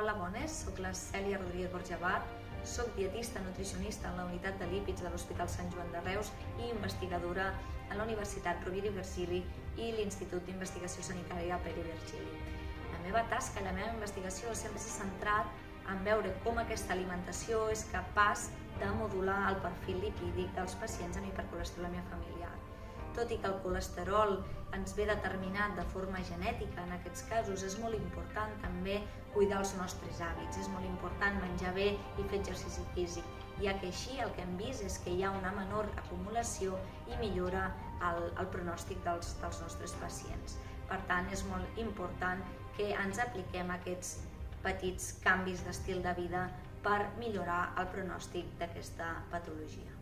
Hola, bones, soc la Cèlia Rodríguez Borjabat, soc dietista nutricionista en la unitat de lípids de l'Hospital Sant Joan de Reus i investigadora a la Universitat Rovira i Virgili i l'Institut d'Investigació Sanitària Pere Virgili. La meva tasca i la meva investigació sempre s'ha centrat en veure com aquesta alimentació és capaç de modular el perfil lipídic dels pacients amb hipercolesterolèmia familiar. Tot i que el colesterol ens ve determinat de forma genètica, en aquests casos és molt important també cuidar els nostres hàbits, és molt important menjar bé i fer exercici físic, ja que així el que hem vist és que hi ha una menor acumulació i millora el pronòstic dels nostres pacients. Per tant, és molt important que ens apliquem aquests petits canvis d'estil de vida per millorar el pronòstic d'aquesta patologia.